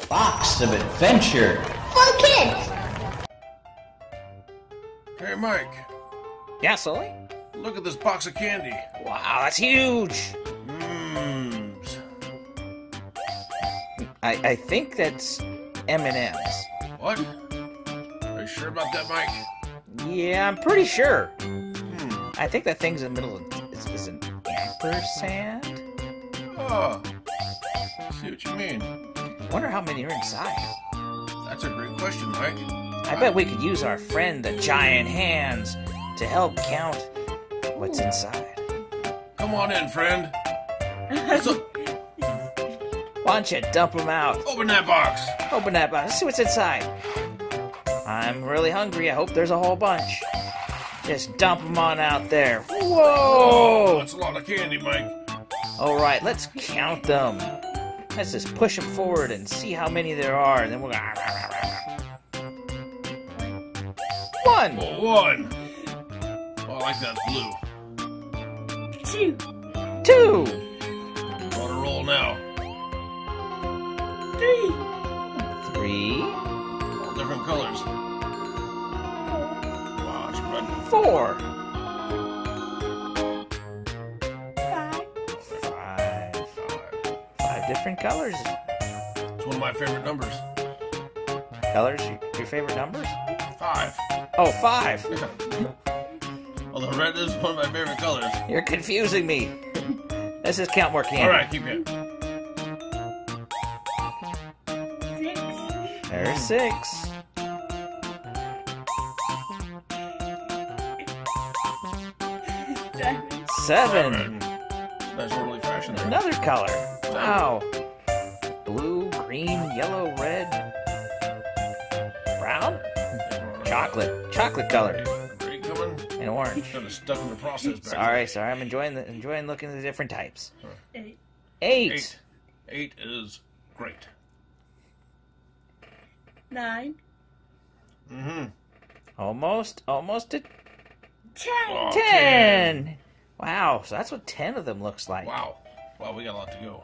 Box of adventure. For kids. Hey, Mike. Yeah, Sulley? Look at this box of candy. Wow, that's huge. I think that's M&M's. What? Are you sure about that, Mike? Yeah, I'm pretty sure. I think that thing's in the middle is an ampersand. Oh, I see what you mean. Wonder how many are inside. That's a great question, Mike. I bet we could use our friend the giant hands to help count what's inside. Come on in, friend. Why don't you dump them out? Open that box. Open that box. Let's see what's inside. I'm really hungry. I hope there's a whole bunch. Just dump them on out there. Whoa! That's a lot of candy, Mike. All right, let's count them. Let's just push them forward and see how many there are, and then we're gonna... One. One. Oh, I like that blue. Two. On a roll now. Three. All different colors. Wow, it's red. Four. Five different colors. It's one of my favorite numbers. Colors? Your favorite numbers? 5. Oh, 5. Although red is one of my favorite colors. You're confusing me. Let's just count more candy. All right, keep it. There's 6. Seven. Nice orderly fashion there. Another color. Wow. Blue, green, yellow, red, brown, chocolate color, Great coming. and orange. Kind of stuck in the process back Sorry. I'm enjoying looking at the different types. 8. 8 is great. 9. Almost at 10. Oh, 10. Wow, so that's what 10 of them looks like. Wow, we got a lot to go.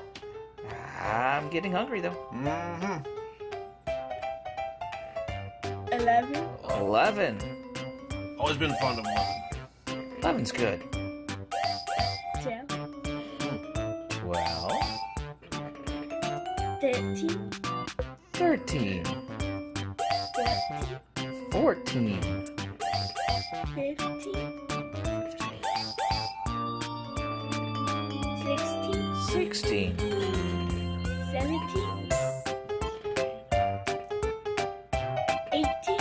I'm getting hungry though. 11. 11. Always been fond of 11. 11's good. 12. 12. 13. 13. 14. 15. 16. 17. 18.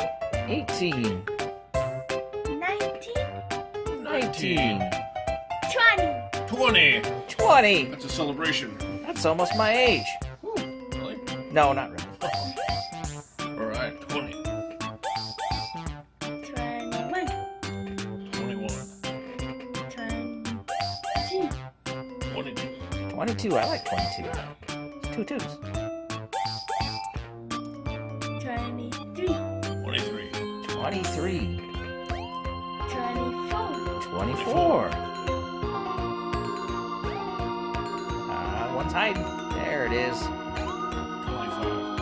18. 19. 20. 20. That's a celebration. That's almost my age. Ooh, really? No, not really. All right, 20. 21. 21. 22. 22. 22. I like 22. 2 twos. 23. 23. 23. 24. 24. One's hiding. There it is.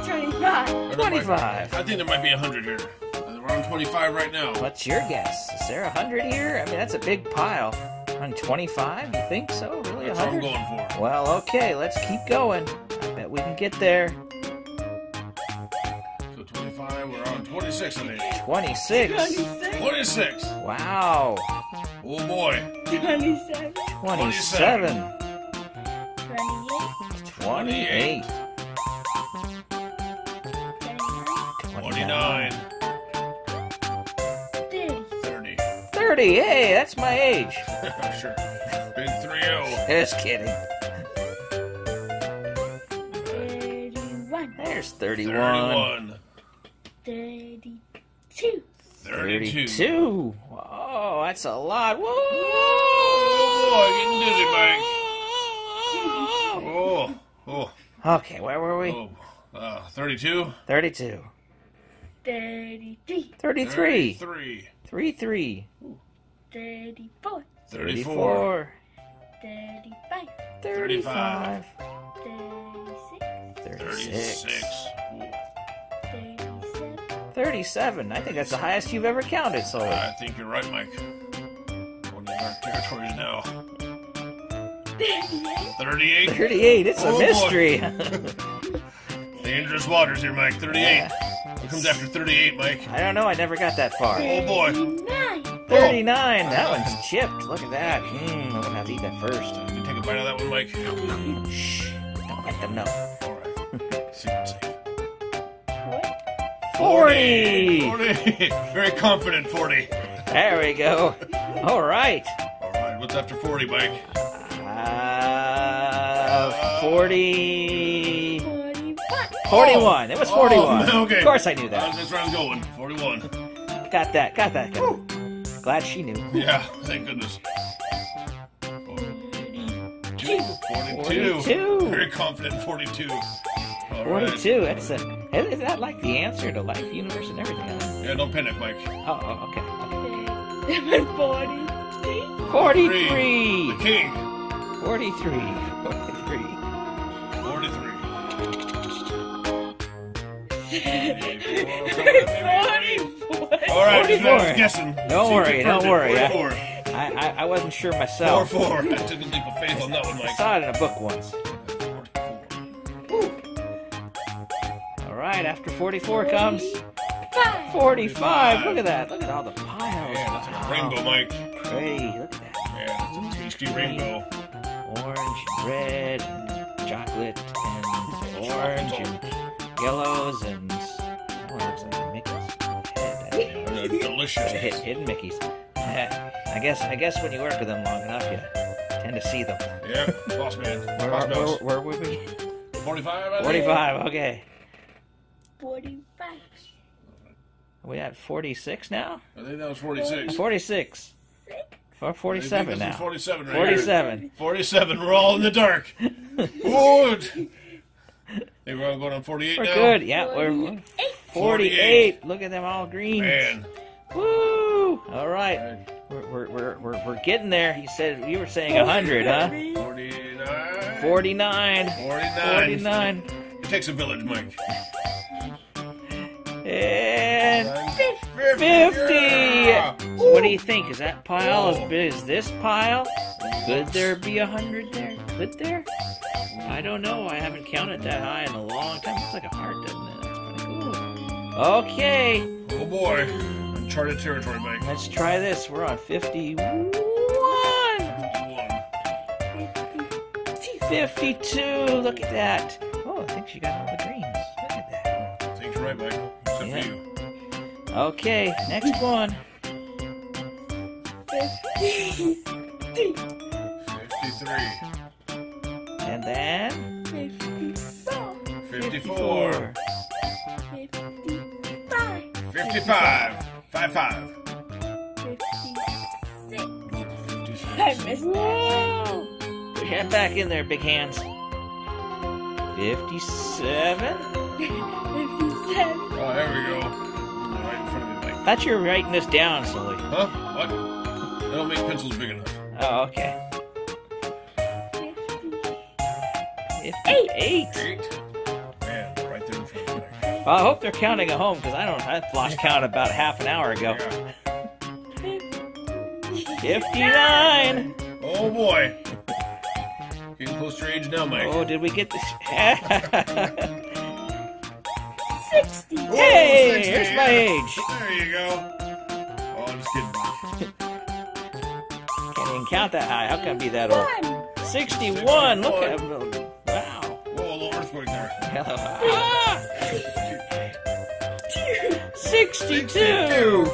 25. 25. 25. I think there might be 100 here. We're on 25 right now. What's your guess? Is there 100 here? I mean, that's a big pile. On 25? You think so? Really, That's what I'm 100? going for. Well, okay, let's keep going. I bet we can get there. So 25, we're on 26 I think. 26. 26. Wow. Oh boy. 27. 27. 28. 28. 29. 30. 30. Hey, that's my age. Sure. Big 3-0. Just kidding. 31. There's 31. 32. 32. Whoa, that's a lot. Whoa. Oh boy, getting dizzy, Mike. Oh. Okay, where were we? 32. 32. 33. 33. 33. 33. 34. 34. 35. 35. 36. 36. 37. I think that's the highest you've ever counted, Sully. I think you're right, Mike. Going to dark territories now. 38? 38. It's a Oh, boy. mystery. Dangerous waters here, Mike. 38. What comes after 38, Mike? I don't know. I never got that far. Oh, boy. 9. 39. That one's chipped. Look at that. I'm gonna have to eat that first. You take a bite of that one, Mike. Shh. Don't let them know. All right. Secret safe. 40. 40. Very confident 40. There we go. All right. All right. What's after 40, Mike? 40. 45. 41. It was 41. Oh, okay. Of course I knew that. That's where I was going. 41. Got that. Glad she knew. Yeah. Thank goodness. 42. 42. Very confident 42. All 42. right. Isn't that like the answer to life, universe, and everything? Yeah, don't panic, Mike. Oh, okay. 43. 43. The king. 43. 44. All right, 44. I was guessing. Don't worry. 44. I wasn't sure myself. 4. I took a leap of faith on that one, I Mike. saw it in a book once. 44. All right, after 44 comes 5. 45. Look at that. Look at all the piles. Yeah, that's like a Wow. rainbow, Mike. Pretty. Look at that. Yeah, that's a tasty rainbow. Orange, red, and chocolate, and orange, and yellows, and oh, it looks like Mickey's head. Delicious. Hidden Mickeys. I guess when you work with them long enough, you tend to see them. Yeah, boss man. Boss mouse. Where would we? 45, I think. 45. Okay. 45. Are we at 46 now? I think that was 46. 46. Or 47 now. 47 right 47. here. 47. We're all in the dark. Good. Hey, we're all going on 48 We're now. good. Yeah, we're 48. Look at them all green. Man. Woo! All right. We're getting there. You said you were saying 100, huh? 49. 49. 49. It takes a village, Mike. And 50. Yeah. So what do you think? Is that pile as big as this pile? Could there be 100 there? Could there? I don't know. I haven't counted that high in a long time. Looks like a heart, doesn't it? That's pretty cool. Okay. Oh boy. Uncharted territory, Mike. Let's try this. We're on 51. 52. Look at that. Oh, I think she got all the greens. Look at that. I think you're right, Mike. Except Yeah. for you. Okay, next one. 53. 53. And then 54. 54. 55. 55. 55. 56. 56. I missed that. whoa! Put your head back in there, big hands. 57. 57. Oh, there we go. Right in front of me, Mike. Thought you were writing this down, Sulley. Huh? What? They don't make pencils big enough. Oh, okay. 58. 58. 8. Man, right there in front of me, Mike. Well, I hope they're counting at home because I lost count about half an hour ago. Yeah. 59. Oh boy. Getting close to your age now, Mike. Oh, did we get this? 60. Hey, 60. here's my age. There you go. Oh, I'm just kidding, Mike. Can't even count that high. How can I be that old? 1. 61. Look at him. Wow. Whoa, a little earthquake there. Ah! 62.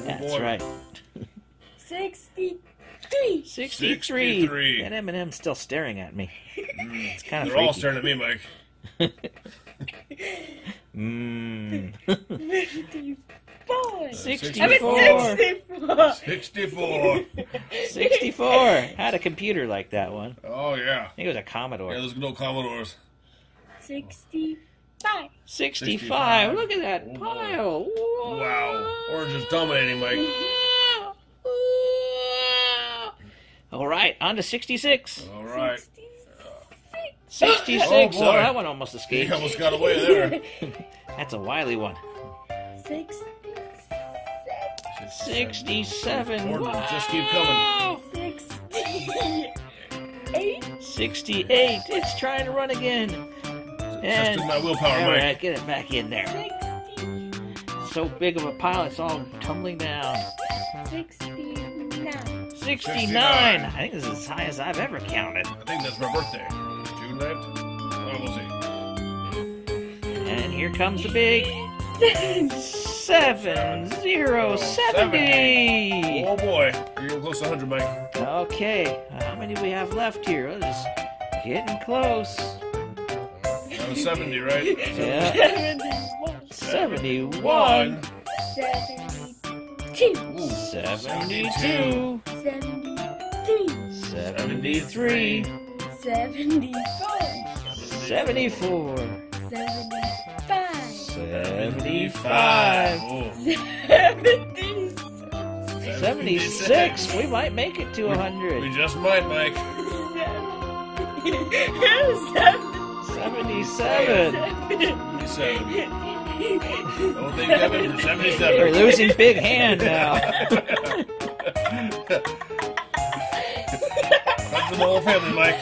That's boy. right. 63. 63. 63. And Eminem's still staring at me. It's kind of They're all freaky. staring at me, Mike. 54. 64. 64. 64. 64. Had a computer like that one. Oh, yeah. I think it was a Commodore. Yeah, those good old Commodores. 65. 65. Look at that pile. Whoa. Wow. Orange is dominating, Mike. All right, on to 66. All right. 66. Oh, boy. Oh, that one almost He escaped. almost got away there. That's a wily one. 67. More, Wow. just keep coming. 68. 68. It's trying to run again. And Testing my willpower, all Mike. right, get it back in there. 60. So big of a pile, it's all tumbling down. 69. 69. I think this is as high as I've ever counted. I think that's my birthday. June 9th? Oh, we'll see. And here comes the big 70. Oh boy, you're getting close to 100, Mike. Okay, how many do we have left here? Oh, this is getting close. That was 70, right? Yeah, 71. 71. 72. Ooh, 72. 73. 73. 74. 74. 75. 75. Oh, 76. We might make it to we 100. just might, Mike. 77. 77. Don't think Kevin for 77. We're losing big hand now. That's the whole family, Mike.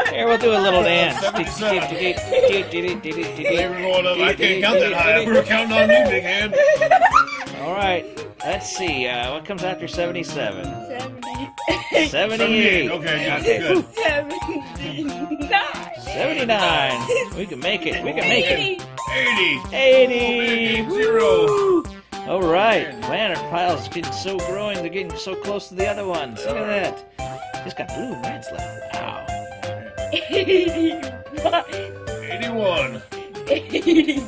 Here, we'll do a little dance. 77. They were going up. I can't count that high. We were counting on you, big hand. All right. Let's see. What comes after 77? 78. 78. Okay, good. 79. 79. We can make it. We can make it. 80. 80. Zero. Woo. All right. Man, our pile's getting so growing. They're getting so close to the other ones. Look at that. Just got blue and reds left. Wow. 81. 81. 82.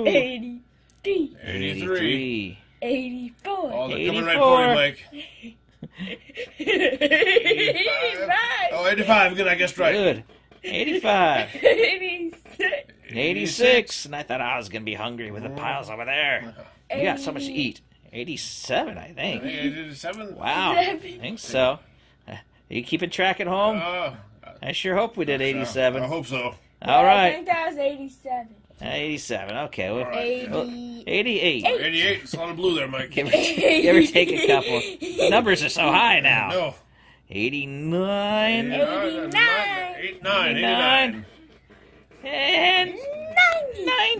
82. 83. 83. 84. Oh, they're coming right for you, Mike. 85. Oh, 85. Good, I guessed right. Good. 85. 86. 86. And I thought I was going to be hungry with the piles over there. You got so much to eat. 87, I I think. think 87. Wow. I think so. Are you keeping track at home? I sure hope we did 87. I hope so. All I right. think that was 87. 87. Okay. Well, All right. 88. 88. It's a lot of blue there, Mike. Give or take a couple. The numbers are so high now. No. 89. 89. 89. And 90.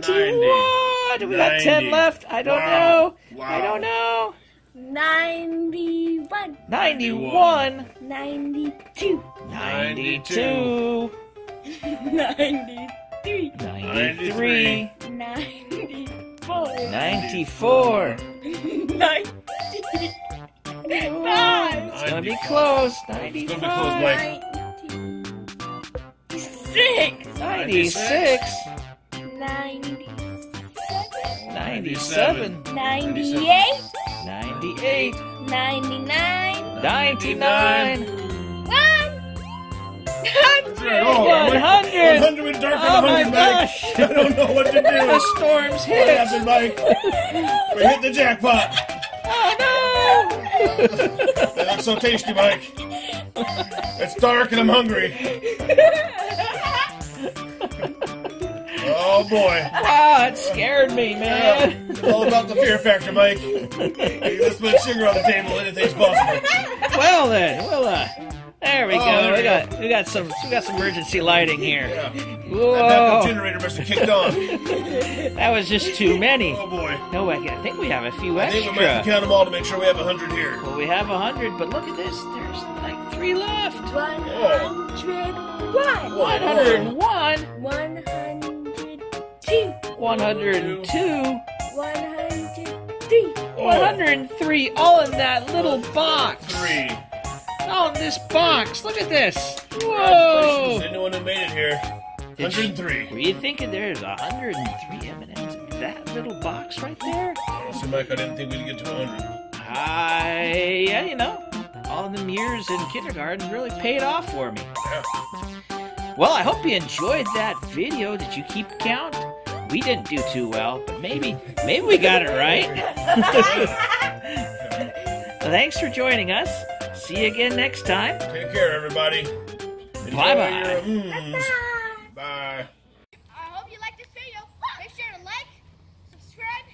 91. Do we got 10 90. left? I don't Wow. know. Wow. I don't know. 91. 91. 92. 92. 93. 93. 94. 94. 95. It's gonna be close. It's gonna be close, 95. Mike. 96. 96. 97. 97. 98. 98. 99. 99. 100. Oh, 100. 100 with dark Oh and my 100, Mike. gosh. I don't know what to do. The storm's What hit. happened, Mike? We hit the jackpot. Oh That looks so tasty, Mike. It's dark and I'm hungry. Oh boy. no! Ah, it scared me, man. It's all about the fear factor, Mike. Let's put sugar on the table. Anything's possible. Well then, there we Oh, go. there We got some emergency lighting here. Yeah. That Whoa, backup generator must have kicked on. that was just too many. Oh boy. No, I think we have a few I think we might have to extra. count them all to make sure we have 100 here. Well, we have 100, but look at this. There's like 3 left. 101. 101, 102. 102, 103. 103, all in that little box. 3. All in this box. Look at this. Congratulations, Whoa. anyone who made it here. 103. Were you thinking there's 103 M&Ms in that little box right there? Honestly, Mike, I didn't think we'd get to 100. Yeah, you know, all them years in kindergarten really paid off for me. Yeah. Well, I hope you enjoyed that video. Did you keep count? We didn't do too well, but maybe we got it right. Well, thanks for joining us. See you again next time. Take care, everybody. Enjoy Bye-bye. your, Bye. I hope you like this video, make sure to like, subscribe,